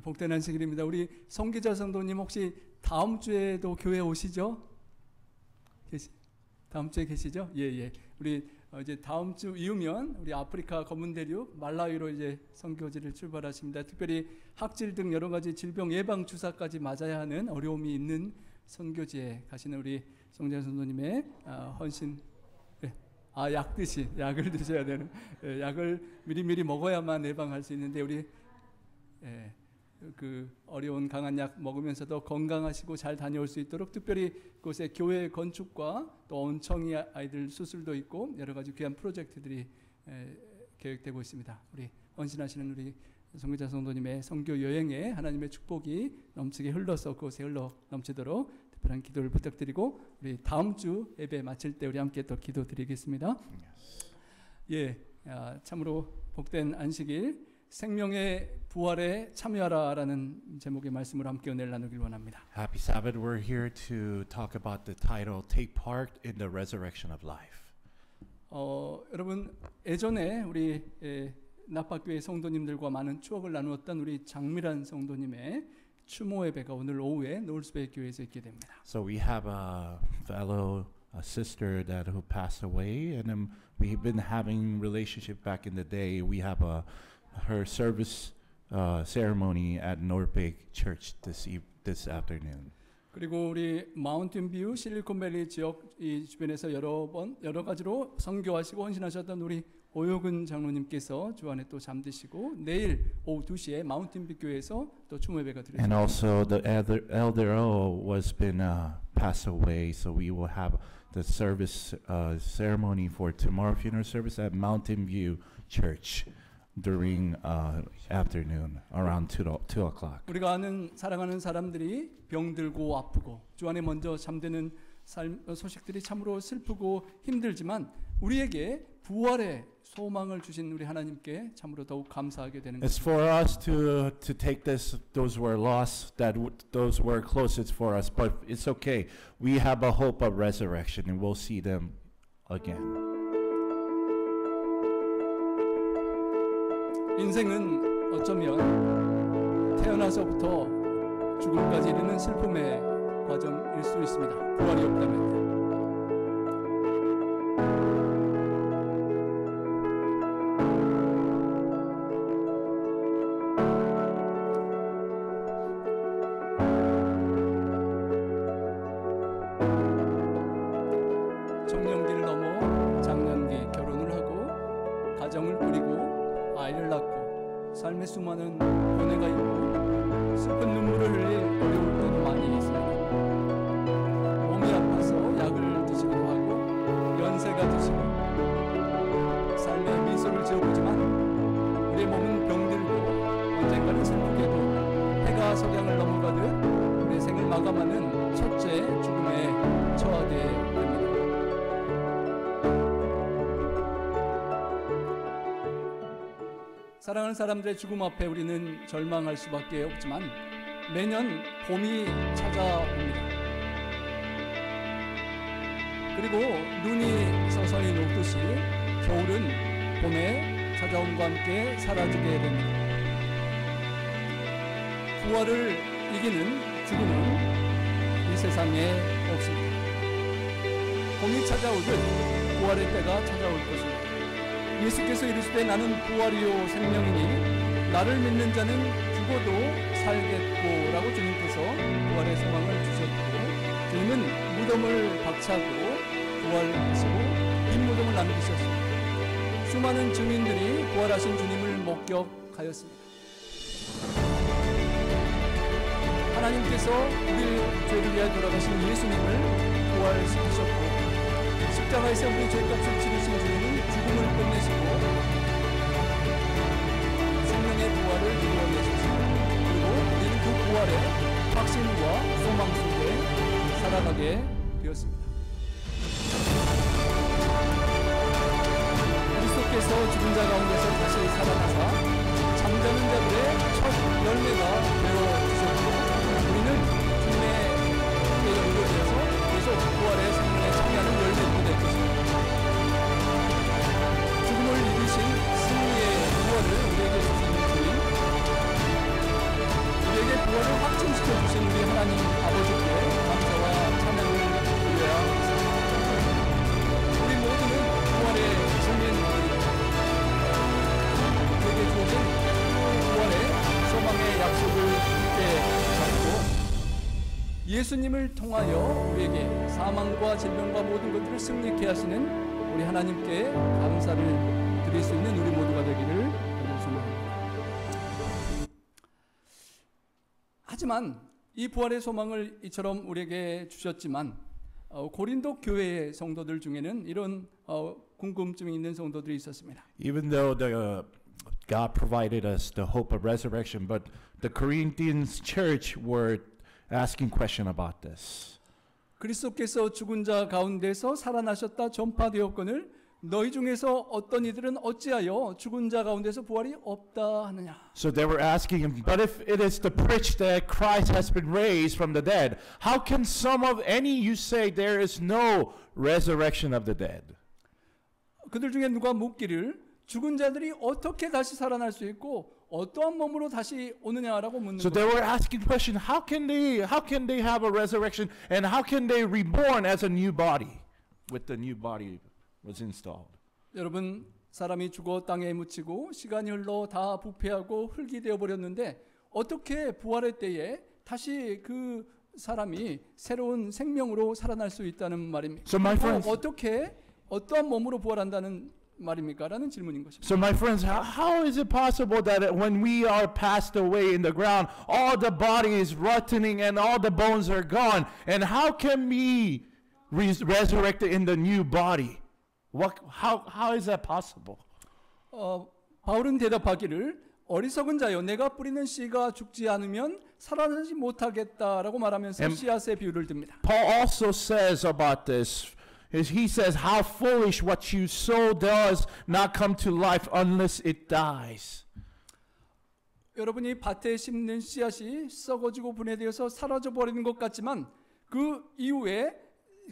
복된 안식일입니다. 우리 성기자 성도님 혹시 다음 주에도 교회 오시죠? 다음 주에 계시죠? 예. 우리 이제 다음 주 이후면 우리 아프리카 검은 대륙 말라위로 이제 선교지를 출발하십니다. 특별히 학질 등 여러 가지 질병 예방 주사까지 맞아야 하는 어려움이 있는 선교지에 가시는 우리 성기자 성도님의 헌신. 약을 드셔야 되는, 약을 미리미리 먹어야만 예방할 수 있는데, 우리, 그 어려운 강한 약 먹으면서도 건강하시고 잘 다녀올 수 있도록 특별히 그곳에 교회 건축과 또 온청이 아이들 수술도 있고 여러 가지 귀한 프로젝트들이 계획되고 있습니다. 우리 헌신하시는 우리 성교자 성도님의 선교 여행에 하나님의 축복이 넘치게 흘러서 그곳에 흘러 넘치도록 특별한 기도를 부탁드리고 우리 다음 주 예배 마칠 때 우리 함께 또 기도드리겠습니다. 참으로 복된 안식일 생명의 부활에 참여하라라는 제목의 말씀을 함께 은혜를 나누길 원합니다. Happy Sabbath. We're here to talk about the title Take Part in the Resurrection of Life. 여러분 예전에 우리 나파교회 성도님들과 많은 추억을 나누었던 우리 장미란 성도님의 추모 예배가 오늘 오후에 노을수배 교회에서 있게 됩니다. So we have a fellow sister that who passed away, and we've been having relationship back in the day. We have her service ceremony at Norpeg Church this afternoon. 그리고 우리 마운틴뷰 실리콘밸리 지역 이 주변에서 여러 가지로 선교하시고 헌신하셨던 우리 오효근 장로님께서 주안에 또 잠드시고 내일 오후 2시에 마운틴뷰 교회에서 또 추모 예배가 드려집니다. And also the elder was been passed away, so we will have the service ceremony for tomorrow funeral service at Mountain View Church during afternoon around 2 o'clock. 우리가 사랑하는 사람들이 병들고 아프고 주 안에 먼저 잠드는 소식들이 참으로 슬프고 힘들지만 우리에게 부활의 소망을 주신 우리 하나님께 참으로 더욱 감사하게 되는 It's for us to take those who are lost, those who are closest for us, but it's okay. We have a hope of resurrection and we'll see them again. 인생은 어쩌면 태어나서부터 죽음까지 이르는 슬픔의 과정일 수 있습니다. 부활이 없다면. 청년기를 넘어 장년기 결혼을 하고 가정을 꾸리고 아이를 낳고 삶의 수많은 고뇌가 있고 슬픈 눈물을 흘릴 어려울 때도 많이 있습니다. 몸이 아파서 약을 드시기도 하고 연세가 드시고 삶의 미소를 지어보지만 우리의 몸은 병들고 언젠가는 슬프게도 해가 석양을 넘어가듯 우리의 생을 마감하는 첫째 죽음에 처하게 됩니다. 사랑하는 사람들의 죽음 앞에 우리는 절망할 수밖에 없지만 매년 봄이 찾아옵니다. 그리고 눈이 서서히 녹듯이 겨울은 봄에 찾아옴과 함께 사라지게 됩니다. 부활을 이기는 죽음은 이 세상에 없습니다. 봄이 찾아오듯 부활의 때가 찾아올 것입니다. 예수께서 이르시되 나는 부활이요 생명이니 나를 믿는 자는 죽어도 살겠고 라고 주님께서 부활의 소망을 주셨고 주님은 무덤을 박차고 부활하시고 빈 무덤을 남기셨습니다. 수많은 증인들이 부활하신 주님을 목격하였습니다. 하나님께서 우리 죄를 위하여 돌아가신 예수님을 부활시키셨고 십자가에서 우리 죄값을 치르신 주님은 죽음을 끝내시고 생명의 부활을 이루어내셨습니다. 그리고 우리는 그 부활의 확신과 소망 속에 살아가게 되었습니다. 그리스도께서 죽은 자 가운데서 다시 살아나사 잠자는 자들의 첫 열매가 되어주셨고 우리는 주님의 연결되어서 계속 부활의 생명에 참여하는 열매가 될 것입니다. 죽음을 이기신 승리의 부활을 우리에게 주신 주님 하나님 아버지께 감사와 찬양을 드려야 합니다. 우리 모두는 부활의 증인들입니다. 우리에게 주어진 부활의 소망의 약속을 함께 잡고 예수님을 통하여 우리에게 사망과 질병과 모든 것들을 승리케 하시는 우리 하나님께 감사를 드릴 수 있는 우리 모두가 되기를 소망합니다. 하지만 이 부활의 소망을 이처럼 우리에게 주셨지만 고린도 교회의 성도들 중에는 이런 궁금증이 있는 성도들이 있었습니다. Even though God provided us the hope of resurrection, but the Corinthians church were asking question about this. 그리스도께서 죽은 자 가운데서 살아나셨다 전파되었거늘 너희 중에서 어떤 이들은 어찌하여 죽은 자 가운데서 부활이 없다 하느냐. So they were asking him, but if it is the preached that Christ has been raised from the dead, how can some of any you say there is no resurrection of the dead? 그들 중에 누가 묻기를 죽은 자들이 어떻게 다시 살아날 수 있고 어떠한 몸으로 다시 오느냐라고 묻는 So they were asking question, how can they have a resurrection and how can they reborn as a new body with the new body was installed? 여러분 사람이 죽어 땅에 묻히고 시간이 흘러 다 부패하고 흙이 되어 버렸는데 어떻게 부활의 때에 다시 그 사람이 새로운 생명으로 살아날 수 있다는 말입니까? So my friends, 어떻게 어떠한 몸으로 부활한다는 말입니까? 라는 질문인 것입니다. So my friends, how is it possible that when we are passed away in the ground, all the body is rotting and all the bones are gone? And how can we resurrect in the new body? How is that possible? 바울은 대답하기를 어리석은 자여 내가 뿌리는 씨가 죽지 않으면 살아나지 못하겠다라고 말하면서 씨앗의 비유를 듭니다. Paul also says about this, he says, how foolish what you sow does not come to life unless it dies. 여러분이 밭에 심는 씨앗이 썩어지고 분해되어서 사라져 버리는 것 같지만 그 이후에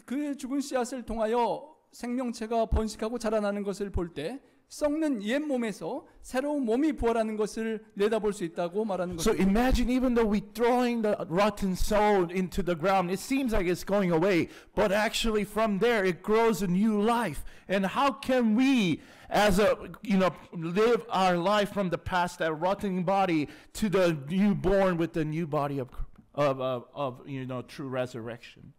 그 죽은 씨앗을 통하여 생명체가 번식하고 자라나는 것을 볼 때 썩는 옛 몸에서 새로운 몸이 부활하는 것을 내다볼 수 있다고 말하는 So 것입니다. imagine even though we throwing the rotten soul into the ground, it seems like it's going away, but actually from there it grows a new life. And how can we, as live our life from the past, that rotting body, to the newborn with the new body of true resurrection?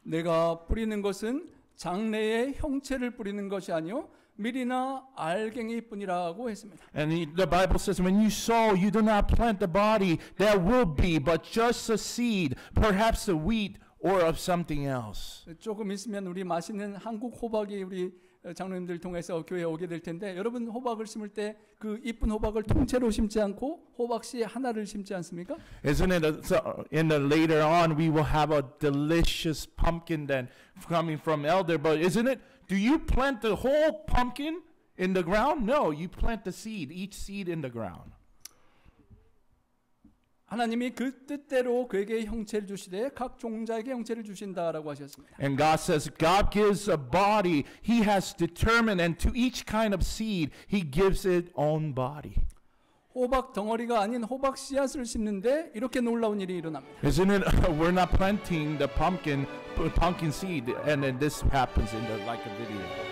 내가 뿌리는 것은 장래의 형체를 뿌리는 것이 아니요 밀이나 알갱이뿐이라고 했습니다. And the Bible says, when you sow, you do not plant the body that will be, but just a seed, perhaps a wheat or of something else. 조금 있으면 우리 맛있는 한국 호박이 우리 장로님들 통해서 교회에 오게 될 텐데 여러분 호박을 심을 때 그 이쁜 호박을 통째로 심지 않고 호박씨 하나를 심지 않습니까? Isn't it? Later on, we will have a delicious pumpkin then coming from elder. But isn't it? Do you plant the whole pumpkin in the ground? No, you plant the seed, each seed in the ground. 하나님이 그 뜻대로 그에게 형체를 주시되 각 종자에게 형체를 주신다라고 하셨습니다. And God says, God gives a body He has determined, and to each kind of seed He gives its own body. 호박 덩어리가 아닌 호박 씨앗을 심는데 이렇게 놀라운 일이 일어납니다. Isn't it? We're not planting the pumpkin seed, and then this happens like a video.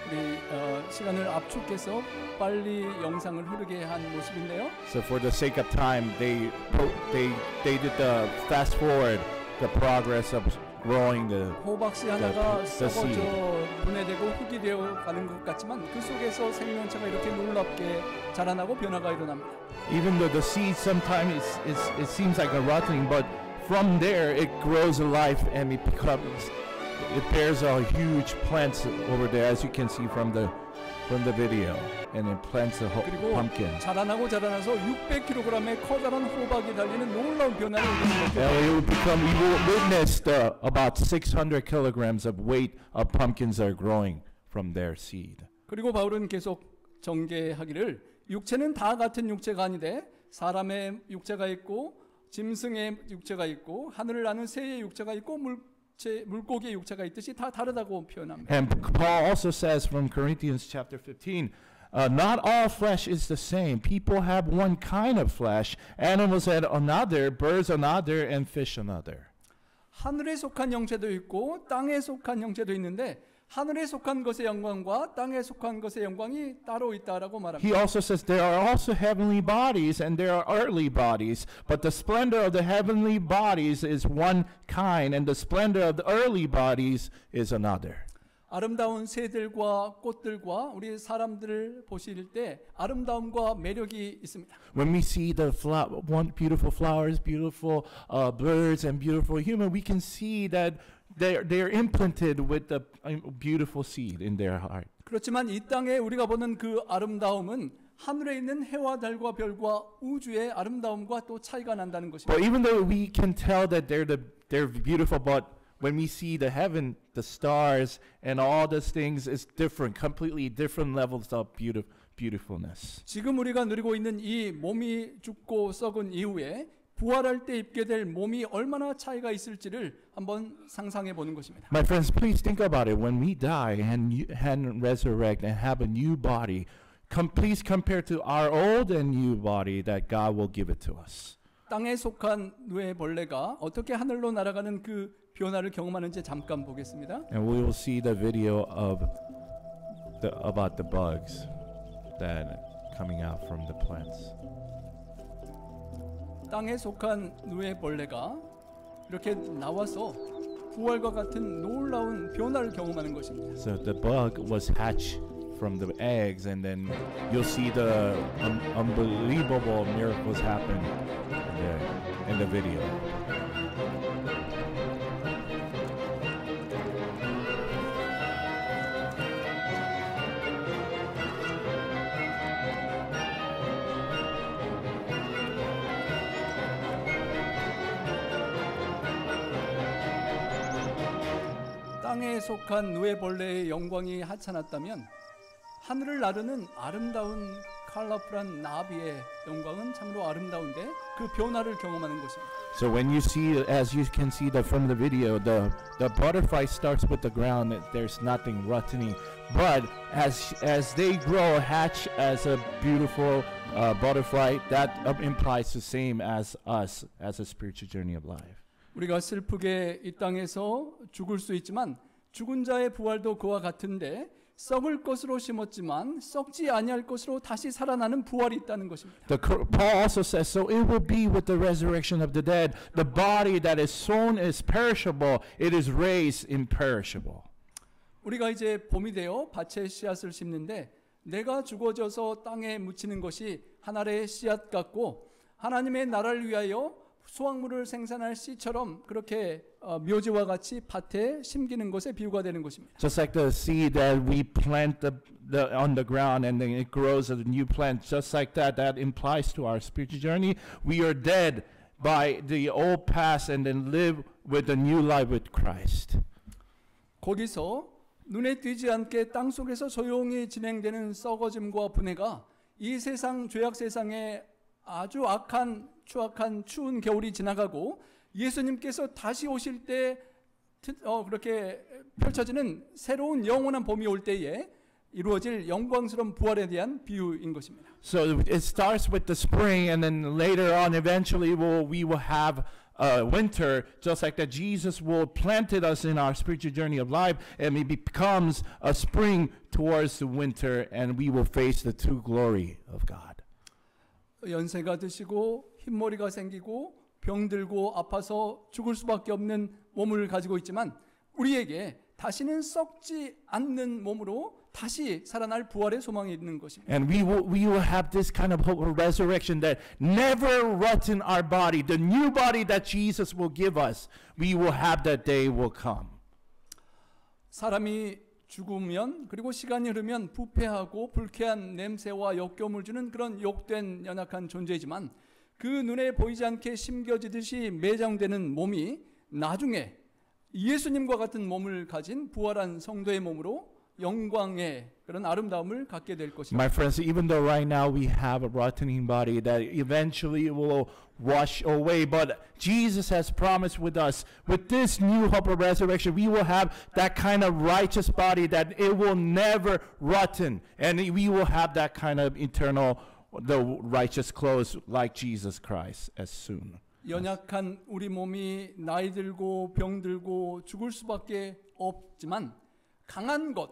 우리 시간을 압축해서 빨리 영상을 흐르게 한 모습인데요. So for the sake of time, they did the fast forward the progress of growing the 호박씨 하나가 썩어져 seed. 분해되고 흙이 되어 가는 것 같지만 그 속에서 생명체가 이렇게 놀랍게 자라나고 변화가 일어납니다. Even though the seed sometimes it seems like a rotting, but from there it grows alive and it bears a huge plant over there, as you can see from the video, and it plants a 그리고 pumpkin. 자라나서 600kg의 커다란 호박이 달리는 놀라운 변화를 일으키는 And we will witness about 600 kilograms of weight of pumpkins are growing from their seed. 그리고 바울은 계속 전개하기를 육체는 다 같은 육체가 아니되 사람의 육체가 있고 짐승의 육체가 있고 하늘을 나는 새의 육체가 있고 물고기의 육체가 있듯이 다 다르다고 표현합니다. And Paul also says from Corinthians chapter 15 not all flesh is the same. People have one kind of flesh, animals have another, birds another, and fish another. 하늘에 속한 형체도 있고 땅에 속한 형체도 있는데 하늘에 속한 것의 영광과 땅에 속한 것의 영광이 따로 있다라고 말합니다. He also says there are also heavenly bodies and there are earthly bodies, but the splendor of the heavenly bodies is one kind, and the splendor of the earthly bodies is another. 아름다운 새들과 꽃들과 우리 사람들을 보실 때 아름다움과 매력이 있습니다. When we see the beautiful flowers, beautiful birds, and beautiful human, we can see that they're implanted with the beautiful seed in their heart. 그렇지만 이 땅에 우리가 보는 그 아름다움은 하늘에 있는 해와 달과 별과 우주의 아름다움과 또 차이가 난다는 것입니다. But even though we can tell that they're beautiful, but when we see the heaven, the stars, and all those things, it's different, completely different levels of beautifulness. 지금 우리가 누리고 있는 이 몸이 죽고 썩은 이후에 부활할 때 입게 될 몸이 얼마나 차이가 있을지를 한번 상상해 보는 것입니다. My friends, please think about it. When we die and resurrect and have a new body, please compare to our old and new body that God will give it to us. 땅에 속한 누에 벌레가 어떻게 하늘로 날아가는 그 변화를 경험하는지 잠깐 보겠습니다. And we will see the video about the bugs that coming out from the plants. 땅에 속한 누에 벌레가 이렇게 나와서 부활과 같은 놀라운 변화를 경험하는 것입니다. So the bug was hatched from the eggs, and then you'll see the unbelievable miracles happen in the video. 땅에 속한 누에벌레의 영광이 하찮았다면 하늘을 나르는 아름다운 컬러풀한 나비의 영광은 참으로 아름다운데 그 변화를 경험하는 것입니다. So when you see, as you can see from the video, the butterfly starts with the ground. There's nothing rotting, but as they grow, hatch as a beautiful butterfly, that implies the same as us as a spiritual journey of life. 우리가 슬프게 이 땅에서 죽을 수 있지만 죽은 자의 부활도 그와 같은데 썩을 것으로 심었지만 썩지 아니할 것으로 다시 살아나는 부활이 있다는 것입니다. Paul also says, so it will be with the resurrection of the dead. The body that is sown is perishable, it is raised imperishable. 우리가 이제 봄이 되어 밭에 씨앗을 심는데 내가 죽어져서 땅에 묻히는 것이 한 알의 씨앗 같고 하나님의 나라를 위하여 수확물을 생산할 씨처럼 그렇게 묘지와 같이 밭에 심기는 것에 비유가 되는 것입니다. Just like the seed that we plant on the ground and then it grows as a new plant, just like that implies to our spiritual journey, we are dead by the old past and then live with a new life with Christ. 거기서 눈에 띄지 않게 땅 속에서 조용히 진행되는 썩어짐과 분해가 이 세상 죄악 세상에 아주 추악한 추운 겨울이 지나가고 예수님께서 다시 오실 때 그렇게 펼쳐지는 새로운 영원한 봄이 올 때에 이루어질 영광스러운 부활에 대한 비유인 것입니다. So it starts with the spring, and then later on, eventually, we will have winter, just like that. Jesus will planted us in our spiritual journey of life, and it becomes a spring towards the winter, and we will face the true glory of God. 연세가 드시고 흰머리가 생기고 병들고 아파서 죽을 수밖에 없는 몸을 가지고 있지만 우리에게 다시는 썩지 않는 몸으로 다시 살아날 부활의 소망이 있는 것입니다. And we will have this kind of hope of resurrection that never rots in our body. The new body that Jesus will give us, we will have that day will come. 사람이 죽으면 그리고 시간이 흐르면 부패하고 불쾌한 냄새와 역겨움을 주는 그런 욕된 연약한 존재이지만 그 눈에 보이지 않게 심겨지듯이 매장되는 몸이 나중에 예수님과 같은 몸을 가진 부활한 성도의 몸으로 영광의 그런 아름다움을 갖게 될 것입니다. My friends, even though right now we have a rotting body that eventually will wash away, but Jesus has promised with us, with this new hope of resurrection, we will have that kind of righteous body that it will never rotten, and we will have that kind of eternal, the righteous clothes like Jesus Christ as soon. 연약한 우리 몸이 나이 들고 병 들고 죽을 수밖에 없지만 강한 것,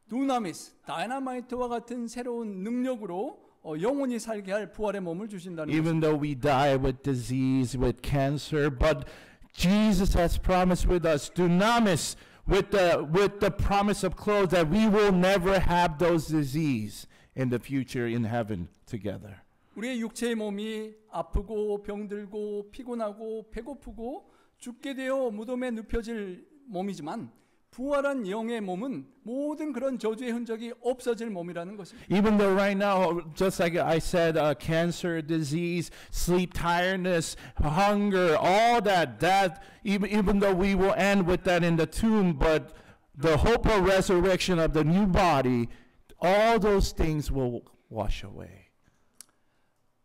두나미스, 다이너마이트와 같은 새로운 능력으로 영원히 살게 할 부활의 몸을 주신다는 Even though we die with disease, with cancer, but Jesus has promised with us, dunamis, with the promise of clothes that we will never have those disease in the future in heaven together. 우리의 육체의 몸이 아프고 병들고 피곤하고 배고프고 죽게 되어 무덤에 눕혀질 몸이지만 부활한 영의 몸은 모든 그런 저주의 흔적이 없어질 몸이라는 것입니다. Even though right now, just like I said, cancer, disease, sleep tiredness, hunger, all that, even though we will end with that in the tomb, but the hope of resurrection of the new body, all those things will wash away.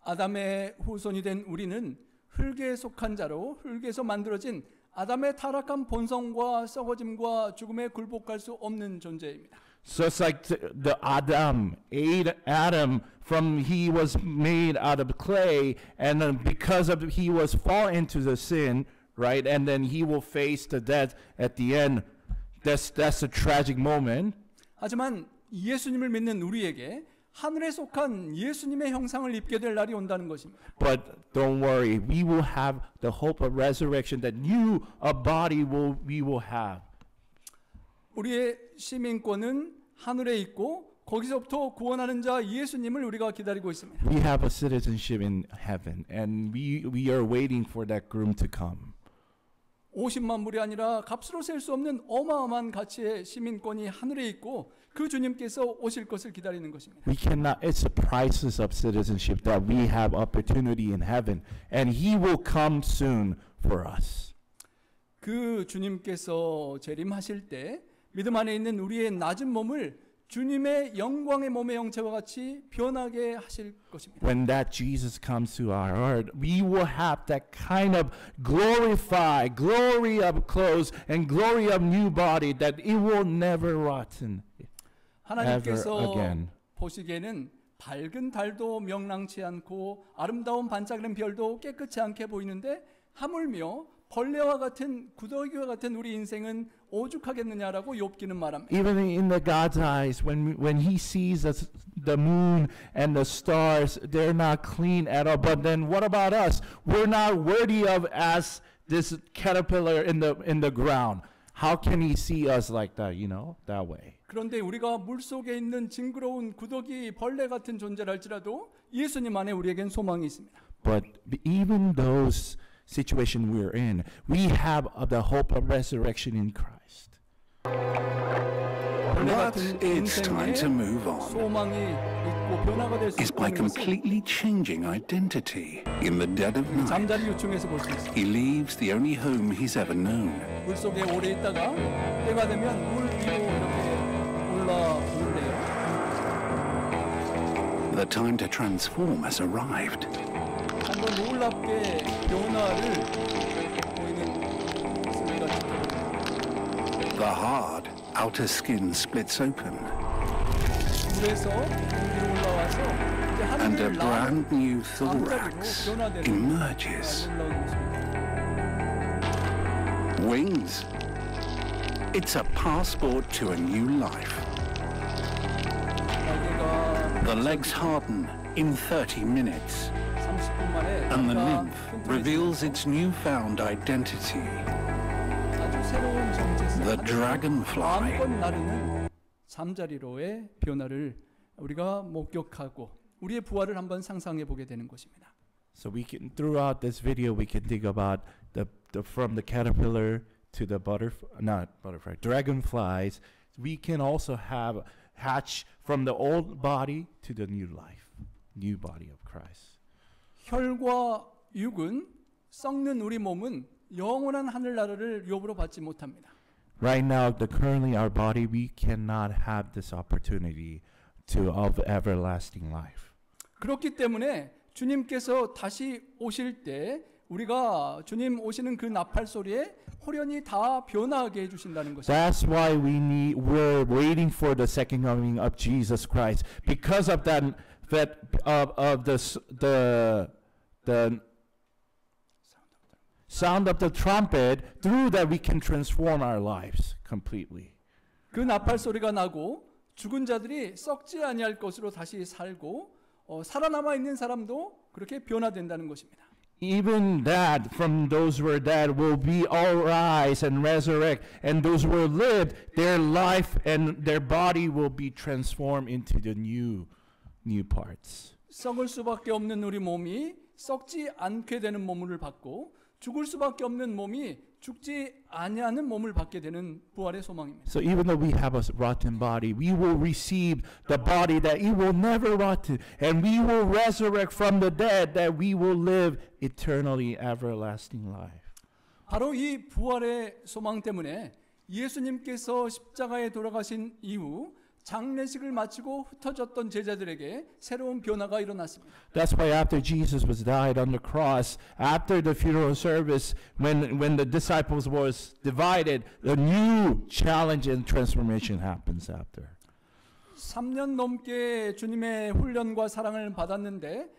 아담의 후손이 된 우리는 흙에 속한 자로 흙에서 만들어진 아담의 타락한 본성과 썩어짐과 죽음에 굴복할 수 없는 존재입니다. So it's like the Adam, he was made out of clay, and then because of he was fall into the sin, right? And then he will face the death at the end. That's a tragic moment. 하지만 예수님을 믿는 우리에게 하늘에 속한 예수님의 형상을 입게 될 날이 온다는 것입니다. But don't worry, we will have the hope of resurrection that new a body we will have. 우리의 시민권은 하늘에 있고 거기서부터 구원하는 자 예수님을 우리가 기다리고 있습니다. We have a citizenship in heaven, and we are waiting for that groom to come. 50만 불이 아니라 값으로 셀 수 없는 어마어마한 가치의 시민권이 하늘에 있고 그 주님께서 오실 것을 기다리는 것입니다. We cannot, it's the prices of citizenship that we have opportunity in heaven, and he will come soon for us. 그 주님께서 재림하실 때 믿음 안에 있는 우리의 낮은 몸을 주님의 영광의 몸의 형체와 같이 변하게 하실 것입니다. When that Jesus comes to our heart, we will have that kind of glorified, glory of clothes and glory of new body that it will never rotten. 하나님께서 again. 보시기에는 밝은 달도 명랑치 않고 아름다운 반짝이는 별도 깨끗이 않게 보이는데 하물며 벌레와 같은 구더기와 같은 우리 인생은 오죽하겠느냐라고 욥기는 말합니다. Even in the God's eyes, when he sees the moon and the stars, they're not clean at all. But then what about us? We're not worthy of as this caterpillar in the ground. How can he see us like that, that way? 그런데 우리가 물속에 있는 징그러운 구더기 벌레 같은 존재랄지라도 예수님 안에 우리에겐 소망이 있습니다. But even those situation we're in, we have the hope of resurrection in Christ. But it's time to move on. 소망이 있고 변화가 될 수 Is by 있다는 것을 completely changing identity. In the dead of night, 잠자리 요청에서 볼 수 있습니다. he leaves the only home he's ever known. 물속에 오래 있다가 때가 되면 물 위로 이렇게 올라오는데요. The time to transform has arrived. 한번 놀랍게 변화를 보이는 모습을 지켜봅니다. The hard outer skin splits open, 물에서 위로 올라와서 이제 and a 하늘을 brand 나는 new 잠자리로 thorax 변화되는 emerges. 놀라운 모습입니다. Wings. It's a passport to a new life. 날개가 The legs harden in 30 minutes, 30분 만에 and the 날개가 nymph 튼튼해지고 reveals its newfound identity. 아주 새로운 정체성, The dragonfly. 마음껏 나르는 잠자리로의 변화를 우리가 목격하고 우리의 부활을 한번 상상해 보게 되는 것입니다. So we can, throughout this video, we can think about from the caterpillar to the dragonflies. We can also have hatch from the old body to the new life, new body of Christ. 혈과 육은 썩는 우리 몸은 영원한 하늘나라를 유업으로 받지 못합니다. Right now, currently our body, we cannot have this opportunity of everlasting life. 그렇기 때문에 주님께서 다시 오실 때 우리가 주님 오시는 그 나팔 소리에 호련히 다 변화하게 해주신다는 것입니다. That's why we're waiting for the second coming of Jesus Christ, because of the sound of the trumpet. Through that we can transform our lives completely. 그 나팔 소리가 나고 죽은 자들이 썩지 아니할 것으로 다시 살고 살아남아 있는 사람도 그렇게 변화된다는 것입니다. Even that, from those who are dead, will be all rise and resurrect, and those who are lived, their life and their body will be transformed into the new parts. 썩을 수밖에 없는 우리 몸이 썩지 않게 되는 몸을 받고 죽을 수밖에 없는 몸이 죽지 아니하는 몸을 받게 되는 부활의 소망입니다. So even though we have a rotten body, we will receive the body that it will never rot, and we will resurrect from the dead, that we will live eternally everlasting life. 바로 이 부활의 소망 때문에 예수님께서 십자가에 돌아가신 이후 장례식을 마치고 흩어졌던 제자들에게 새로운 변화가 일어났습니다. That's why after Jesus was died on the cross, after the funeral service, when the disciples was divided, a new challenge and transformation happens after. 3년 넘게 주님의 훈련과 사랑을 받았는데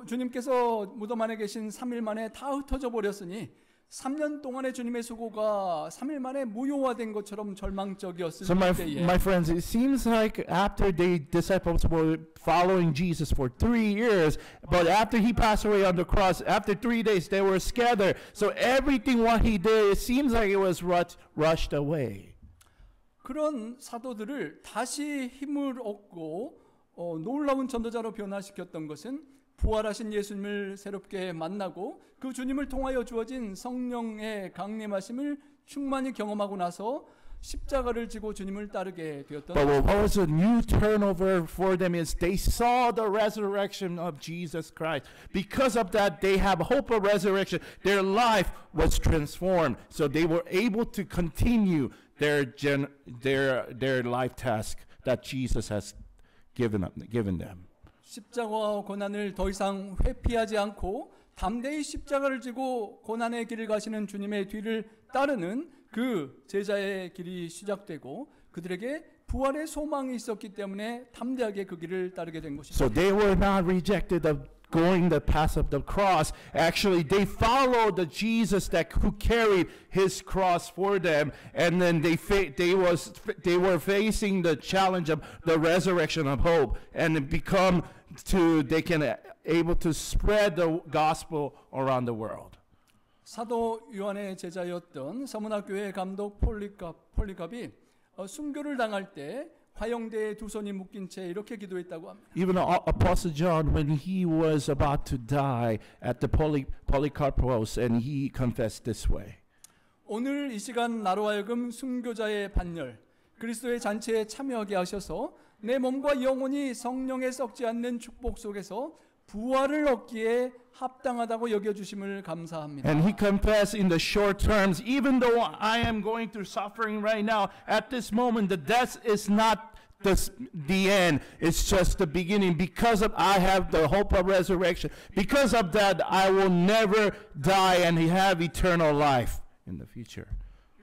주님께서 무덤 안에 계신 3일 만에 다 흩어져 버렸으니 3년 동안의 주님의 수고가 3일 만에 무효화된 것처럼 절망적이었을 So 때에 my friends, it seems like after the disciples were following Jesus for 3 years, but after he passed away on the cross, after 3 days they were scattered. So everything what he did, it seems like it was rushed away. 그런 사도들을 다시 힘을 얻고 놀라운 전도자로 변화시켰던 것은 부활하신 예수님을 새롭게 만나고 그 주님을 통하여 주어진 성령의 강림하심을 충만히 경험하고 나서 십자가를 지고 주님을 따르게 되었던 But what was a new turnover for them is they saw the resurrection of Jesus Christ. Because of that, they have hope of resurrection. Their life was transformed, so they were able to continue their life task that Jesus has given them. 십자가와 고난을 더 이상 회피하지 않고 담대히 십자가를 지고 고난의 길을 가시는 주님의 뒤를 따르는 그 제자의 길이 시작되고 그들에게 부활의 소망이 있었기 때문에 담대하게 그 길을 따르게 된 것입니다. So they were not rejected of going the path of the cross. Actually, they followed the Jesus who carried his cross for them, and then they were facing the challenge of the resurrection of hope, and they can able to spread the gospel around the world. 사도 요한의 제자였던 서문학교회 감독 폴리갑이 순교를 당할 때 화형대에 두 손이 묶인 채 이렇게 기도했다고 합니다. Even Apostle John, when he was about to die at the Polycarpos, and he confessed this way. 오늘 이 시간 나로 하여금 순교자의 반열, 그리스도의 잔치에 참여하게 하셔서 내 몸과 영혼이 성령에 썩지 않는 축복 속에서 부활을 얻기에 합당하다고 여겨주심을 감사합니다. And he confessed in the short terms, even though I am going through suffering right now, at this moment, the death is not the end. It's just the beginning. Because of I have the hope of resurrection. Because of that, I will never die and have eternal life in the future.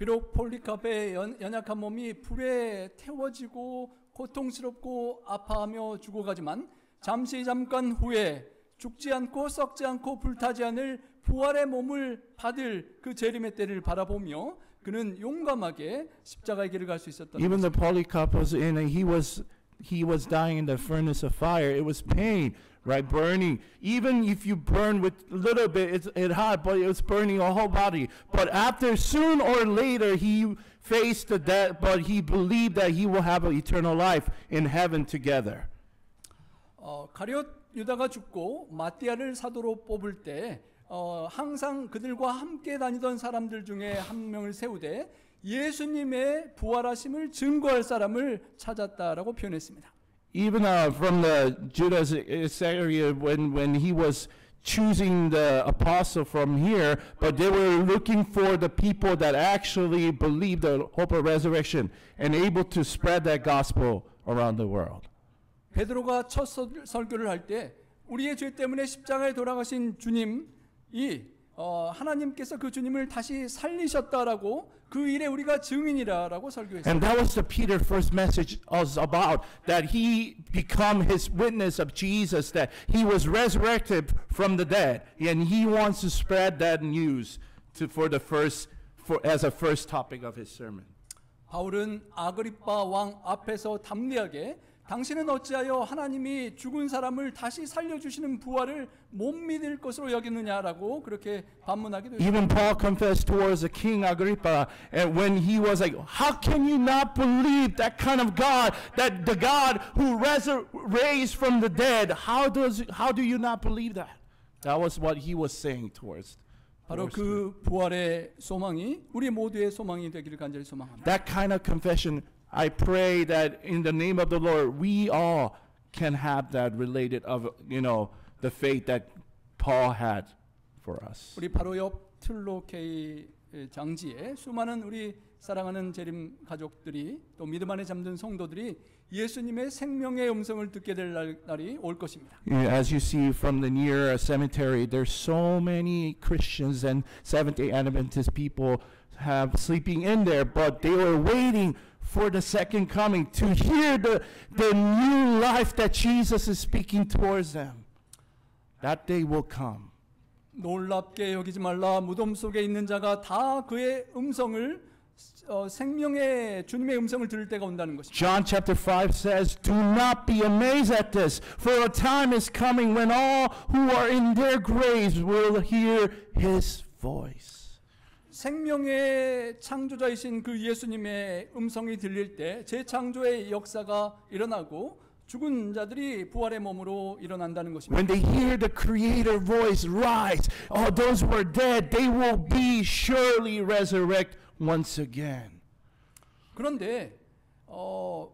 비록 폴리카프의 연약한 몸이 불에 태워지고 고통스럽고 아파하며 죽어가지만 잠깐 후에 죽지 않고 썩지 않고 불타지 않을 부활의 몸을 받을 그 재림의 때를 바라보며 그는 용감하게 십자가의 길을 갈 수 있었던 Even the 것입니다. Polycarpus, he was dying in the furnace of fire. It was pain, right? Burning. Even if you burn with a little bit, it's hot, but it was burning a whole body. But after, soon or later, he faced the death, but he believed that he will have an eternal life in heaven together. 가룟 유다가 죽고 마띠아를 사도로 뽑을 때 항상 그들과 함께 다니던 사람들 중에 한 명을 세우되 예수님의 부활하심을 증거할 사람을 찾았다라고 표현했습니다. Even from the Judas Iscariot, when he was choosing the apostle from here, but they were looking for the people that actually believe the hope of resurrection and able to spread that gospel around the world. 베드로가 첫 설교를 할 때 우리의 죄 때문에 십자가에 돌아가신 주님이 하나님께서 그 주님을 다시 살리셨다라고 그 일에 우리가 증인이라라고 설교했습니다. And that was the Peter's first message was about, that he become his witness of Jesus, that he was resurrected from the dead, and he wants to spread that news as a first topic of his sermon. 바울은 아그리빠 왕 앞에서 담대하게 당신은 어찌하여 하나님이 죽은 사람을 다시 살려주시는 부활을 못 믿을 것으로 여기느냐라고 그렇게 반문하게 되었습니다. Even Paul confessed towards the king Agrippa, and when he was like, how can you not believe that kind of God, that the God who raised from the dead, how do you not believe that? That was what he was saying towards. 바로 그 부활의 소망이 우리 모두의 소망이 되기를 간절히 소망합니다. That kind of confession, I pray that in the name of the Lord, we all can have that related of, the faith that Paul had for us. 우리 바로 옆 틀로케이 장지에 수많은 우리 사랑하는 재림 가족들이 또 믿음 안에 잠든 성도들이 예수님의 생명의 음성을 듣게 될 날이 올 것입니다. As you see from the near cemetery, there's so many Christians and Seventh-day Adventist people have sleeping in there, but they were waiting for the second coming to hear the new life that Jesus is speaking towards them. That day will come. 놀랍게 여기지 말라. 무덤 속에 있는 자가 다 그의 음성을 생명의 주님의 음성을 들을 때가 온다는 것입니다. John chapter 5 says, do not be amazed at this, for a time is coming when all who are in their graves will hear his voice. 생명의 창조자이신 그 예수님의 음성이 들릴 때 재창조의 역사가 일어나고 죽은 자들이 부활의 몸으로 일어난다는 것입니다. When they hear the creator voice rise, those who are dead, they will be surely resurrect once again. 그런데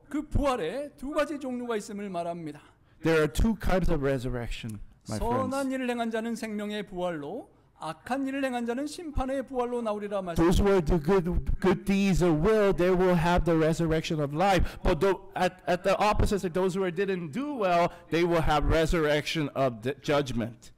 그 부활에 두 가지 종류가 있음을 말합니다. There are two kinds of resurrection, my 선한 friends. 일을 행한 자는 생명의 부활로, 악한 일을 행한 자는 심판의 부활로 나오리라 Those 말씀하셨습니다. who are do good deeds of will, they will have the resurrection of life. But at the opposite, those who didn't do well, they will have resurrection of the judgment.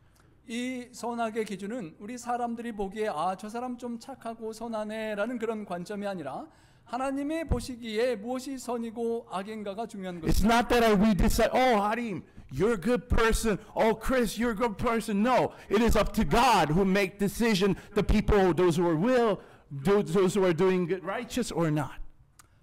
이 선악의 기준은 우리 사람들이 보기에 저 사람 좀 착하고 선하네라는 그런 관점이 아니라 하나님의 보시기에 무엇이 선이고 악인가가 중요한 It's 것입니다. not that we decide, Harim, you're a good person. Chris, you're a good person. No, it is up to God who make decision. The people, those who are doing good, righteous or not.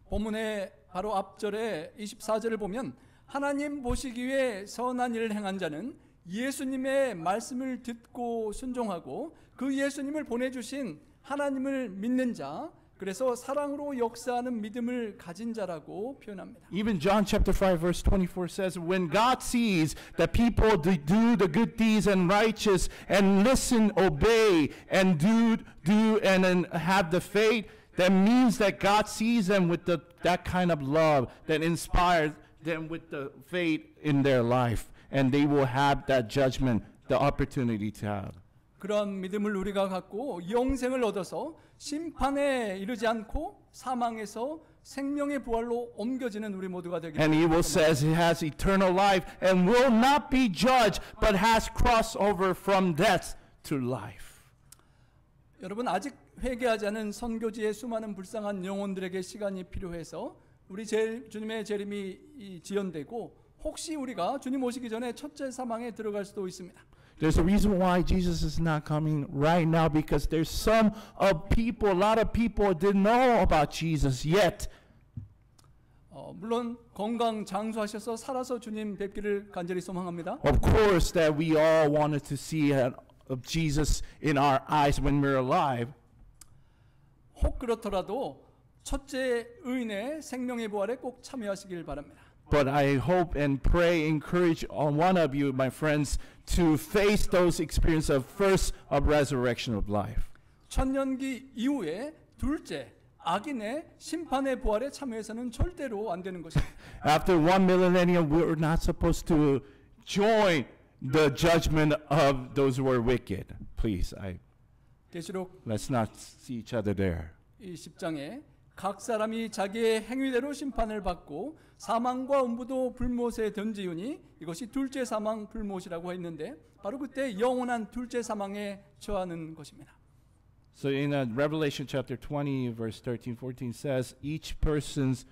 본문의 바로 앞절에 24절을 보면 하나님 보시기에 선한 일을 행한 자는 예수님의 말씀을 듣고 순종하고 그 예수님을 보내주신 하나님을 믿는 자, 그래서 사랑으로 역사하는 믿음을 가진 자라고 표현합니다. Even John chapter 5 verse 24 says, when God sees that people do the good deeds and righteous and listen, obey, and do and then have the faith, that means that God sees them with that kind of love that inspires them with the faith in their life, and they will have that judgment, the opportunity to have. 그런 믿음을 우리가 갖고 영생을 얻어서 심판에 이르지 않고 사망에서 생명의 부활로 옮겨지는 우리 모두가 되기를. And evil says it has eternal life and will not be judged, but has crossed over from death to life. 여러분, 아직 회개하지 않은 선교지의 수많은 불쌍한 영혼들에게 시간이 필요해서 우리 주님의 재림이 지연되고 혹시 우리가 주님 오시기 전에 첫째 사망에 들어갈 수도 있습니다. There's a reason why Jesus is not coming right now, because there's a lot of people didn't know about Jesus yet. 물론 건강 장수하셔서 살아서 주님 뵙기를 간절히 소망합니다. Of course that we all wanted to see of Jesus in our eyes when we're alive. 혹 그렇더라도 첫째 의인의 생명의 부활에 꼭 참여하시길 바랍니다. But I hope and pray, encourage one of you, my friends, to face those experiences of first of resurrection of life. 천년기 이후에 둘째 악인의 심판의 부활에 참여해서는 절대로 안 되는 것입니다. After 1 millennium, we're not supposed to join the judgment of those who are wicked. Please, 계시록 let's not see each other there. 이 10장에 각 사람이 자기의 행위대로 심판을 받고 사망과 음부도 불못에 던지우니 이것이 둘째 사망 불못이라고 했는데 바로 그때 영원한 둘째 사망에 처하는 것입니다. So in Revelation chapter 20, verse 13, 14 says, each person's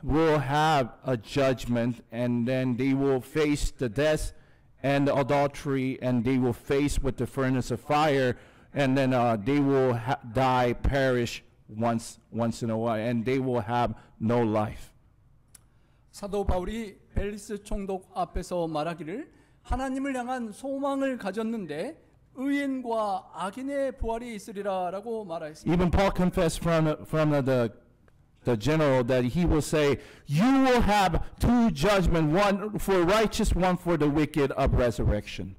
will have a judgment, and then they will face the death and the adultery, and they will face with the furnace of fire, and then they will die, perish once in a while, and they will have no life. 사도 바울이 벨리스 총독 앞에서 말하기를 하나님을 향한 소망을 가졌는데 의인과 악인의 부활이 있으리라라고 말하였습니다. Even Paul confessed from the general that he will say, you will have two judgment, one for righteous, one for the wicked of resurrection.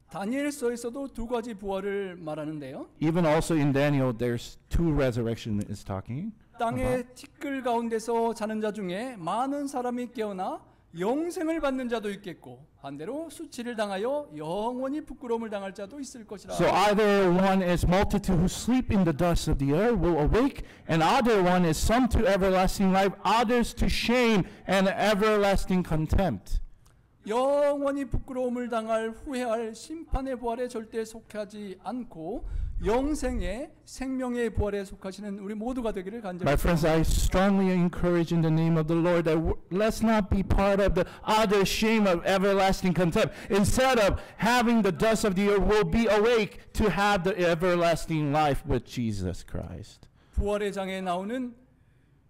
다니엘서에서도 두 가지 부활을 말하는데요. Even also in Daniel, there's two resurrection is talking. 땅의 티끌 가운데서 자는 자 중에 많은 사람이 깨어나 영생을 받는 자도 있겠고 반대로 수치를 당하여 영원히 부끄러움을 당할 자도 있을 것이라. So either one is multitude who sleep in the dust of the earth will awake, and other one is some to everlasting life, others to shame and everlasting contempt. 영원히 부끄러움을 당할 후회할 심판의 부활에 절대 속하지 않고 영생의 생명의 부활에 속하시는 우리 모두가 되기를 My 간절히 friends, I strongly encourage in the name of the Lord that let's not be part of the other shame of everlasting contempt. Instead of having the dust of the earth, we'll be awake to have the everlasting life with Jesus Christ. 부활의 장에 나오는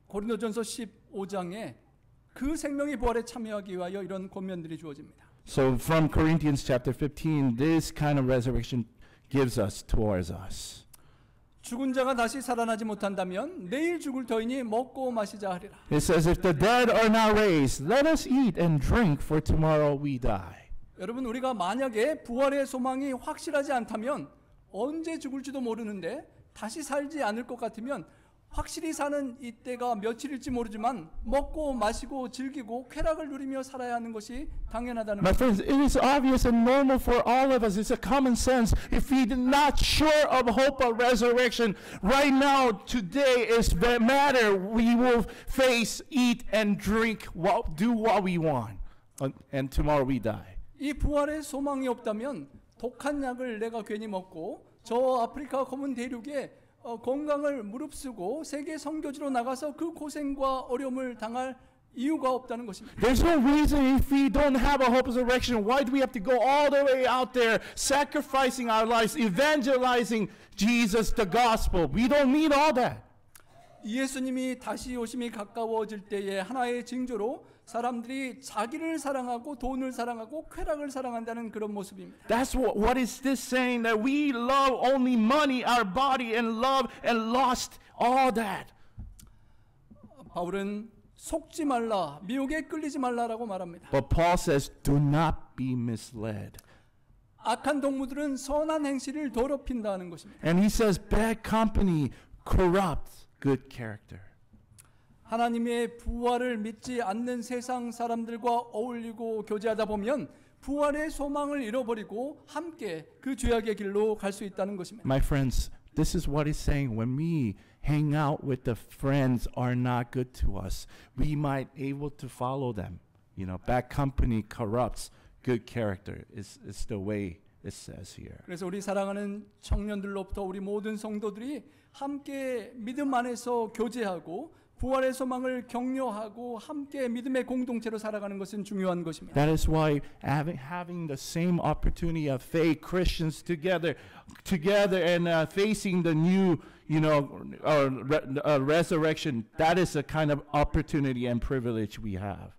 고린도전서 15장에 그 생명의 부활에 참여하기 위하여 이런 권면들이 주어집니다. So from Corinthians chapter 15, this kind of resurrection gives us towards us. 죽은 자가 다시 살아나지 못한다면 내일 죽을 터이니 먹고 마시자 하리라. It says, if the dead are not raised, let us eat and drink, for tomorrow we die. 여러분 우리가 만약에 부활의 소망이 확실하지 않다면 언제 죽을지도 모르는데 다시 살지 않을 것 같으면 확실히 사는 이때가 며칠일지 모르지만 먹고 마시고 즐기고 쾌락을 누리며 살아야 하는 것이 당연하다는 My 것. friends, it is obvious and normal for all of us. It's a common sense. If we're not sure of hope of resurrection, right now, today is the matter. We will face, eat, and drink, do what we want. And tomorrow we die. 이 부활의 소망이 없다면 독한 약을 내가 괜히 먹고 저 아프리카 검은 대륙에 건강을 무릅쓰고 세계 선교지로 나가서 그 고생과 어려움을 당할 이유가 없다는 것입니다. There's no reason if we don't have a hope of resurrection, why do we have to go all the way out there, sacrificing our lives, evangelizing Jesus, the gospel? We don't need all that. 예수님이 다시 오심이 가까워질 때의 하나의 징조로 사람들이 자기를 사랑하고 돈을 사랑하고 쾌락을 사랑한다는 그런 모습입니다. That's what is this saying, that we love only money, our body, and love and lost all that. 바울은 속지 말라, 미혹에 끌리지 말라라고 말합니다. But Paul says, do not be misled. 악한 동무들은 선한 행실을 더럽힌다는 것입니다. And he says, bad company corrupts good character. 하나님의 부활을 믿지 않는 세상 사람들과 어울리고 교제하다 보면 부활의 소망을 잃어버리고 함께 그 죄악의 길로 갈 수 있다는 것입니다. My friends, this is what he's saying. When we hang out with the friends are not good to us, we might able to follow them. You know, bad company corrupts good character. Is the way it says here. 그래서 우리 사랑하는 청년들로부터 우리 모든 성도들이 함께 믿음 안에서 교제하고 부활의 소망을 격려하고 함께 믿음의 공동체로 살아가는 것은 중요한 것입니다. That is why having the same opportunity of faith, Christians together and facing the new, resurrection. That is the kind of opportunity and privilege we have.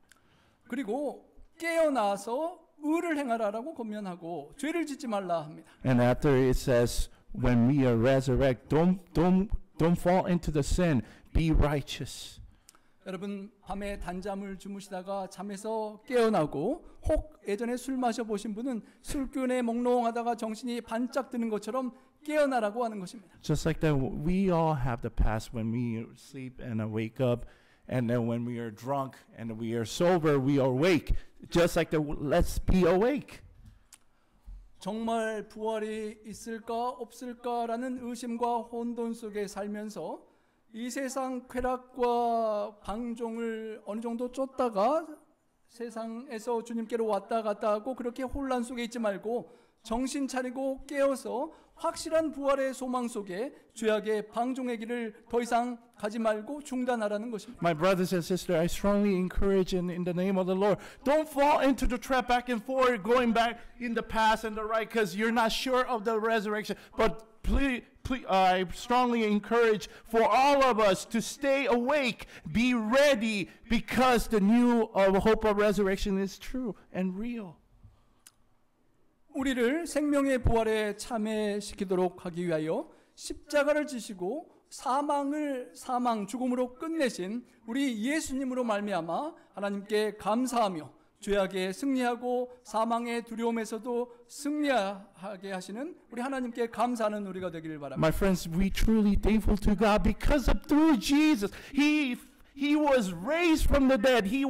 그리고 깨어나서 의를 행하라라고 권면하고 죄를 짓지 말라 합니다. And after it says, when we are resurrect, don't fall into the sin. Be righteous. 여러분 밤에 단잠을 주무시다가 잠에서 깨어나고 혹 예전에 술 마셔 보신 분은 술기운에 몽롱하다가 정신이 반짝 드는 것처럼 깨어나라고 하는 것입니다. Just like that, we all have the past when we sleep and wake up and then when we are drunk and we are sober, we are awake. Just like let's be awake. 정말 부활이 있을까 없을까라는 의심과 혼돈 속에 살면서 이 세상 쾌락과 방종을 어느 정도 쫓다가 세상에서 주님께로 왔다 갔다 하고 그렇게 혼란 속에 있지 말고 정신 차리고 깨어서 확실한 부활의 소망 속에 죄악의 방종의 길을 더 이상 가지 말고 중단하라는 것입니다. My brothers and sisters, I strongly encourage in the name of the Lord, don't fall into the trap back and forth, going back in the past and the right, because you're not sure of the resurrection. But please, I strongly encourage for all of us to stay awake, be ready, because the new hope of resurrection is true and real. 우리를 생명의 부활에 참여시키도록 하기 위하여 십자가를 지시고 사망 죽음으로 끝내신 우리 예수님으로 말미암아 하나님께 감사하며 죄악에 승리하고 사망의 두려움에서도 승리하게 하시는 우리 하나님께 감사하는 우리가 되기를 바랍니다. My friends, we truly thankful to God because of through Jesus, He was raised from the dead. He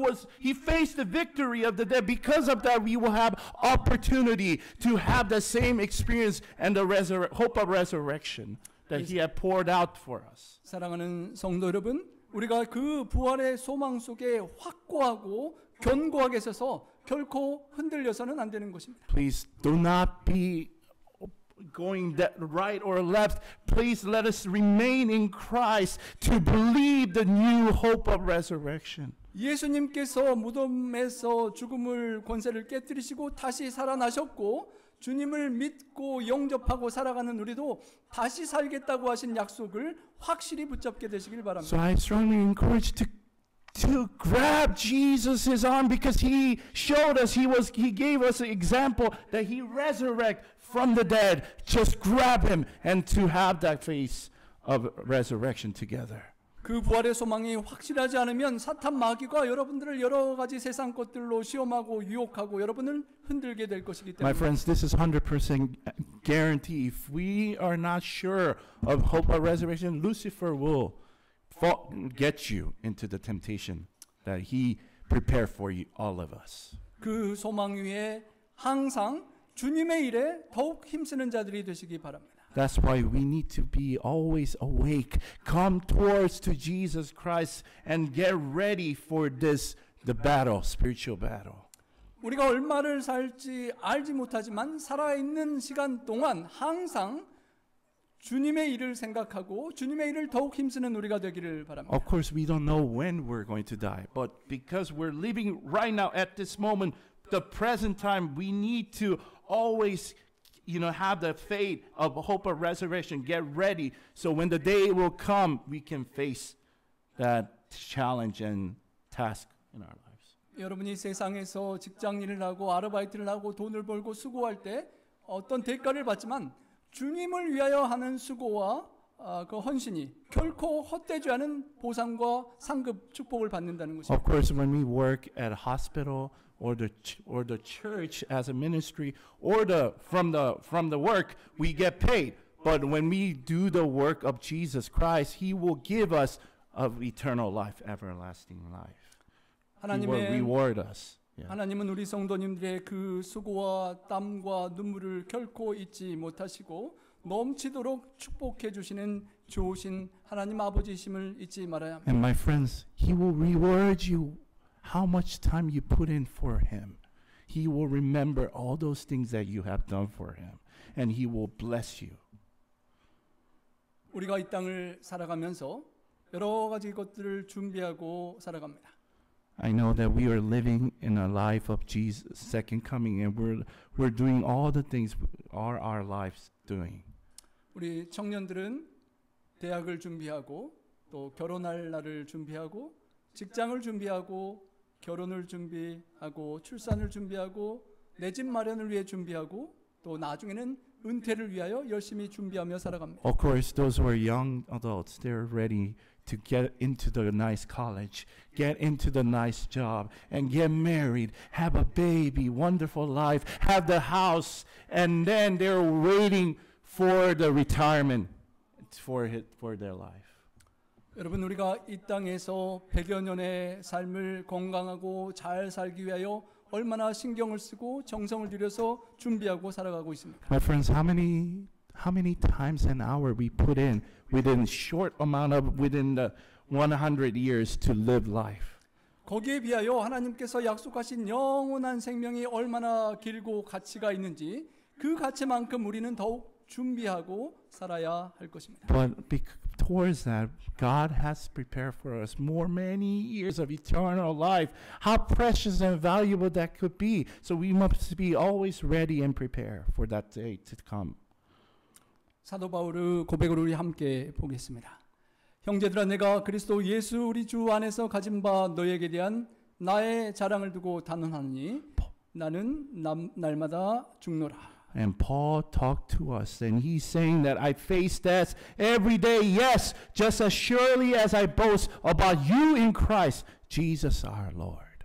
faced the victory of the dead. Because of that, we will have opportunity to have the same experience and the hope of resurrection that He had poured out for us. 사랑하는 성도 여러분, 우리가 그 부활의 소망 속에 확고하고 견고하게 서서 결코 흔들려서는 안 되는 것입니다. Please do not be going that right or left. Please let us remain in Christ to believe the new hope of resurrection. 예수님께서 무덤에서 죽음을 권세를 깨뜨리시고 다시 살아나셨고 주님을 믿고 영접하고 살아가는 우리도 다시 살겠다고 하신 약속을 확실히 붙잡게 되시길 바랍니다. So I strongly encourage to grab Jesus' arm because He showed us, He gave us an example that He resurrected from the dead. Just grab Him and to have that face of resurrection together. 그 부활의 소망이 확실하지 않으면 사탄 마귀가 여러분들을 여러 가지 세상 것들로 시험하고 유혹하고 여러분을 흔들게 될 것이기 때문에 My friends, this is 100% guarantee. If we are not sure of hope of resurrection, Lucifer will get you into the temptation that he prepared for you, all of us. 그 소망 위에 항상 주님의 일에 더욱 힘쓰는 자들이 되시기 바랍니다. That's why we need to be always awake. Come towards to Jesus Christ and get ready for the battle, spiritual battle. 우리가 얼마를 살지 알지 못하지만 살아있는 시간 동안 항상 주님의 일을 생각하고 주님의 일을 더욱 힘쓰는 우리가 되기를 바랍니다. Of course, we don't know when we're going to die, but because we're living right now at this moment, the present time, we need to always have the faith of hope of resurrection. Get ready so when the day will come, we can face that challenge and task in our lives. 여러분이 세상에서 직장일을 하고 아르바이트를 하고 돈을 벌고 수고할 때 어떤 대가를 받지만 주님을 위하여 하는 수고와 그 헌신이 결코 헛되지 않은 보상과 상급 축복을 받는다는 것입니다. Of course, when we work at a hospital or the church as a ministry or from the work, we get paid. But when we do the work of Jesus Christ, He will give us of eternal life, everlasting life. He will reward us. Yeah. 하나님은 우리 성도님들의 그 수고와 땀과 눈물을 결코 잊지 못하시고 넘치도록 축복해 주시는 좋으신 하나님 아버지이심을 잊지 말아야 합니다. And my friends, He will reward you how much time you put in for Him. He will remember all those things that you have done for Him, and He will bless you. 우리가 이 땅을 살아가면서 여러 가지 것들을 준비하고 살아갑니다. I know that we are living in a life of Jesus' second coming, and we're doing all the things our lives doing. 우리 청년들은 대학을 준비하고 또 결혼할 날을 준비하고 직장을 준비하고 결혼을 준비하고 출산을 준비하고 내 집 마련을 위해 준비하고 또 나중에는 은퇴를 위하여 열심히 준비하며 살아갑니다. Of course, those who are young adults, they're ready to get into the nice college, get into the nice job, and get married, have a baby, wonderful life, have the house, and then they're waiting for the retirement for their life. 여러분, 우리가 이 땅에서 100여 년의 삶을 건강하고 잘 살기 위하여 얼마나 신경을 쓰고 정성을 들여서 준비하고 살아가고 있습니까? My friends, how many times an hour we put in within short amount of within the 100 years to live life? 거기에 비하여 하나님께서 약속하신 영원한 생명이 얼마나 길고 가치가 있는지 그 가치만큼 우리는 더욱 준비하고 살아야 할 것입니다. But towards that, God has prepared for us many years of eternal life. How precious and valuable that could be. So we must be always ready and prepared for that day to come. 사도 바울의 고백을 우리 함께 보겠습니다. 형제들아, 내가 그리스도 예수 우리 주 안에서 가진 바 너에게 대한 나의 자랑을 두고 단언하니 나는 날마다 죽노라. And Paul talked to us, and he's saying that I face death every day, yes, just as surely as I boast about you in Christ, Jesus our Lord.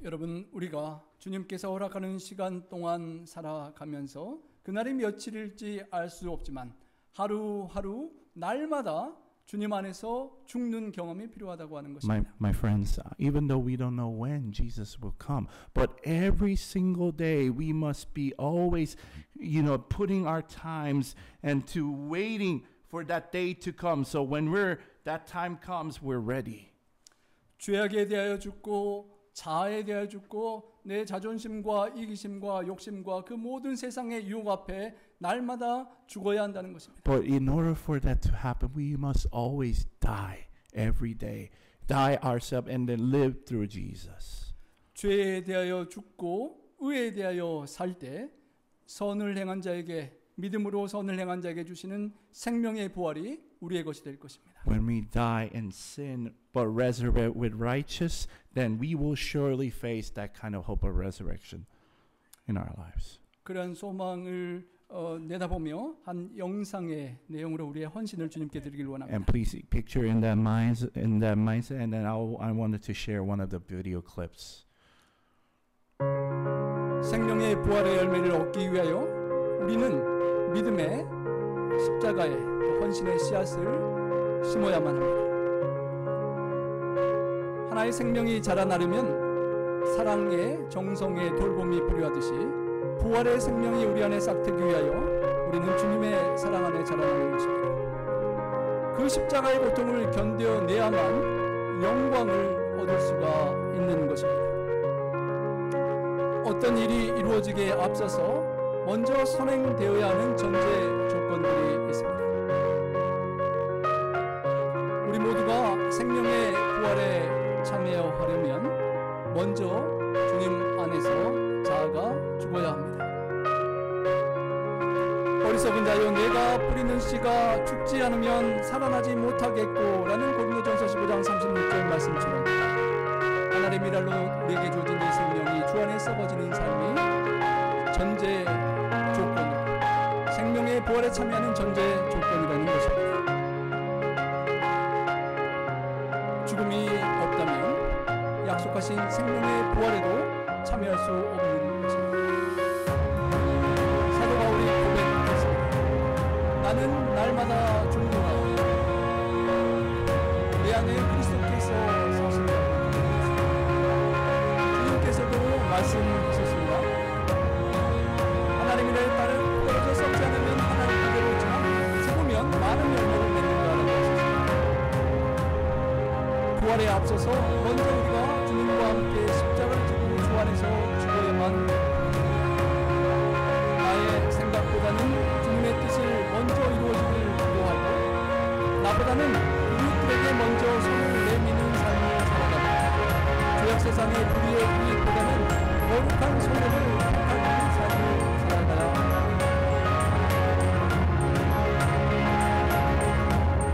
여러분, 우리가 주님께서 허락하는 시간 동안 살아가면서 그날이 며칠일지 알 수 없지만 하루하루 날마다 주님 안에서 죽는 경험이 필요하다고 하는 것입니다. My friends, even though we don't know when Jesus will come, but every single day we must be always, putting our times and to waiting for that day to come. So when that time comes, we're ready. 죄악에 대하여 죽고 자아에 대하여 죽고 내 자존심과 이기심과 욕심과 그 모든 세상의 유혹 앞에 날마다 죽어야 한다는 것입니다. But in order for that to happen, we must always die every day. Die ourselves and then live through Jesus. 죄에 대하여 죽고 의에 대하여 살 때 선을 행한 자에게 믿음으로 선을 행한 자에게 주시는 생명의 부활이 우리의 것이 될 것입니다. When we die in sin but resurrect with righteous, then we will surely face that kind of hope of resurrection in our lives. 그런 소망을 내다보며 한 영상의 내용으로 우리의 헌신을 주님께 드리길 원합니다. And please picture in that mindset, and then I wanted to share one of the video clips. 생명의 부활의 열매를 얻기 위하여 우리는 믿음의 십자가의 헌신의 씨앗을 심어야만 합니다. 하나의 생명이 자라나려면 사랑의 정성의 돌봄이 필요하듯이 부활의 생명이 우리 안에 싹트기 위하여 우리는 주님의 사랑 안에 자라나는 것입니다. 그 십자가의 고통을 견뎌내야만 영광을 얻을 수가 있는 것입니다. 어떤 일이 이루어지기에 앞서서 먼저 선행되어야 하는 전제 조건들이 있습니다. 우리 모두가 생명의 부활에 참여하려면 먼저 주님 안에서 자아가 죽어야 합니다. 어리석은 자여, 내가 뿌리는 씨가 죽지 않으면 살아나지 못하겠고 라는 고린도전서 15장 36절 말씀처럼 하나님의 날로 우리에게 주어진 이 생명이 주 안에 썩어지는 삶이 전제 조건으로 생명의 부활에 참여하는 전제 조건이라는 것입니다. 죽음이 없다면 약속하신 생명의 부활에도 참여할 수 없는 것입니다. 사도 바울이 고백했습니다. 나는 날마다 죽노라. 내 안에 그리스도께서 사신다. 주님께서도 말씀하셨습니다. 하나님의 따라 떨어져 썩지 않으면 하나님 그대로 있지만 죽으면 많은 열매를 맺는다라고 하셨습니다. 부활에 앞서서 먼저 우리가 주님과 함께 십자가를 지고 주 안에서 죽어야만 나의 생각보다는 주님의 뜻을 먼저 이루어지길 기도하고 나보다는 이웃들에게 먼저 손을 내미는 삶을 살아가고 죄악 세상의 불의의 이익보다는 거룩한 소명을 택하는 삶을 살아가야 합니다.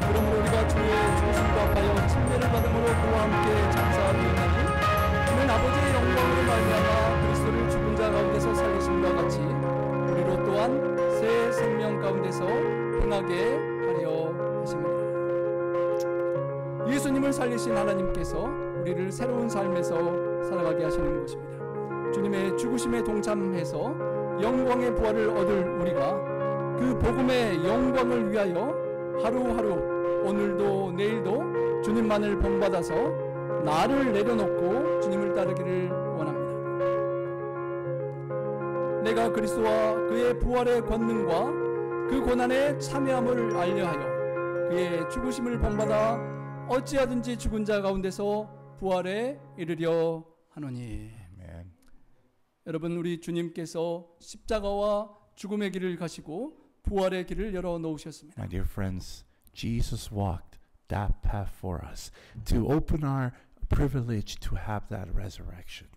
그러므로 우리가 주의 중심과 하여 침례를 받음으로 그와 함께 장사하리니 이는 아버지의 영광으로 말미암아 그리스도를 죽은 자 가운데서 살리심과 같이 우리로 또한 새 생명 가운데서 행하게 하려 하십니다. 예수님을 살리신 하나님께서 우리를 새로운 삶에서 살아가게 하시는 것입니다. 주님의 죽으심에 동참해서 영광의 부활을 얻을 우리가 그 복음의 영광을 위하여 하루하루 오늘도 내일도 주님만을 본받아서 나를 내려놓고 주님을 따르기를 원합니다. 내가 그리스도와 그의 부활의 권능과 그 고난에 참여함을 알려하여 그의 죽으심을 본받아 어찌하든지 죽은 자 가운데서 부활에 이르려 하노니. Amen. 여러분, 우리 주님께서 십자가와 죽음의 길을 가시고 부활의 길을 열어 놓으셨습니다. My dear friends, Jesus walked that path for us to open our privilege to have that resurrection.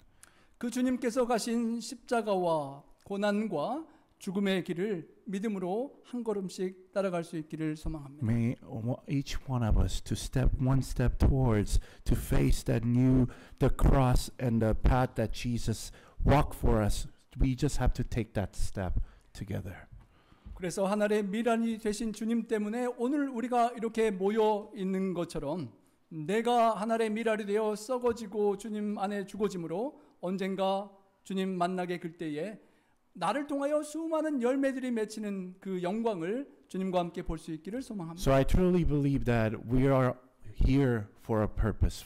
그 주님께서 가신 십자가와 고난과 죽음의 길을 믿음으로 한 걸음씩 따라갈 수 있기를 소망합니다. May each one of us to step one step towards to face that the cross and the path that Jesus walked for us. We just have to take that step together. 그래서 하늘의 미란이 되신 주님 때문에 오늘 우리가 이렇게 모여 있는 것처럼 내가 하늘의 미랄이 되어 썩어지고 주님 안에 죽어짐으로 언젠가 주님 만나게 될 때에 나를 통하여 수많은 열매들이 맺히는 그 영광을 주님과 함께 볼 수 있기를 소망합니다. So I truly believe that we are here for a purpose,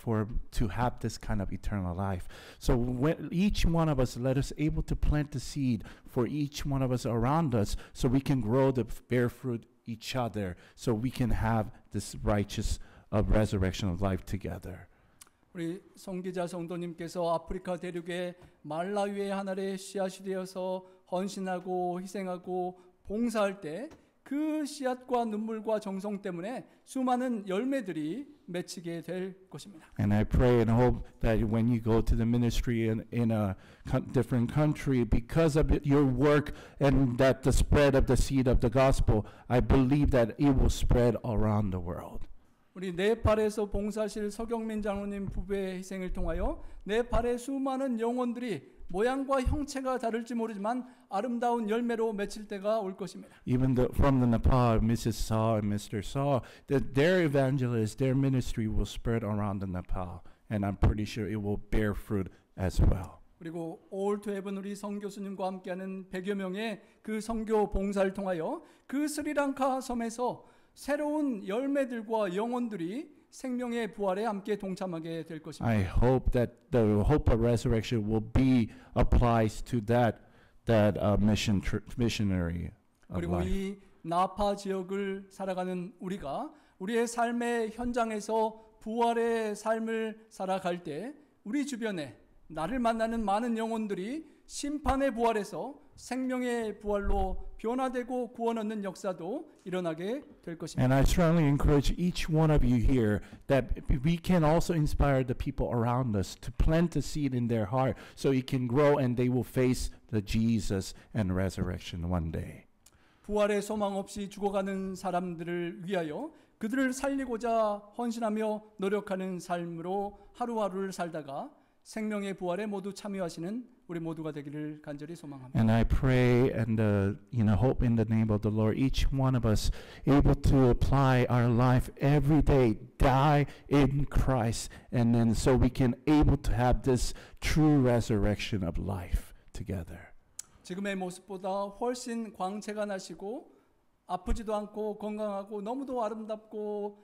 to have this kind of eternal life. So when each one of us, let us able to plant the seed for each one of us around us, so we can grow the bear fruit each other, so we can have this righteous resurrection of life together. 우리 성기자 성도님께서 아프리카 대륙의 말라위의 하늘의 씨앗이 되어서 헌신하고 희생하고 봉사할 때 그 씨앗과 눈물과 정성 때문에 수많은 열매들이 맺히게 될 것입니다. And I pray and hope that when you go to the ministry in a different country, because of your work and that the spread of the seed of the gospel, I believe that it will spread around the world. 우리 네팔에서 봉사하실 서경민 장로님 부부의 희생을 통하여 네팔의 수많은 영혼들이 모양과 형체가 다를지 모르지만 아름다운 열매로 맺힐 때가 올 것입니다. Even from the Nepal, Mrs. Saw and Mr. Saw, that their evangelists, their ministry will spread around the Nepal, and I'm pretty sure it will bear fruit as well. 그리고 All to Heaven 우리 선교수님과 함께하는 100여 명의 그 선교 봉사를 통하여 그 스리랑카 섬에서 새로운 열매들과 영혼들이 생명의 부활에 함께 동참하게 될 것입니다. I hope that the hope of resurrection will be applies to that missionary of 그리고 life. 이 나파 지역을 살아가는 우리가 우리의 삶의 현장에서 부활의 삶을 살아갈 때 우리 주변에 나를 만나는 많은 영혼들이 심판의 부활에서 생명의 부활로 변화되고 구원 얻는 역사도 일어나게 될 것입니다. And I strongly encourage each one of you here that we can also inspire the people around us to plant the seed in their heart so it can grow and they will face the Jesus and resurrection one day. 부활의 소망 없이 죽어가는 사람들을 위하여 그들을 살리고자 헌신하며 노력하는 삶으로 하루하루를 살다가 생명의 부활에 모두 참여하시는 우리 모두가 되기를 간절히 소망합니다. And I pray and hope in the name of the Lord, each one of us able to apply our life every day, die in Christ, and then so we can able to have this true resurrection of life together. 지금의 모습보다 훨씬 광채가 나시고 아프지도 않고 건강하고 너무도 아름답고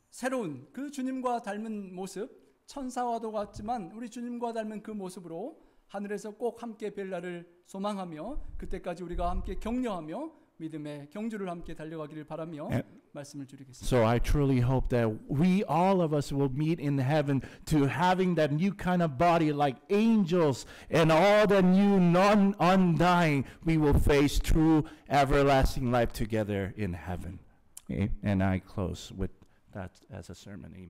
새로운 그 주님과 닮은 모습, 천사와도 같지만 우리 주님과 닮은 그 모습으로 하늘에서 꼭 함께 뵐 날을 소망하며 그때까지 우리가 함께 격려하며 믿음의 경주를 함께 달려가기를 바라며 말씀을 드리겠습니다. So I truly hope that we all of us will meet in heaven to having that new kind of body like angels and all the new non-undying, we will face true everlasting life together in heaven. And I close with that as a sermon. Amen.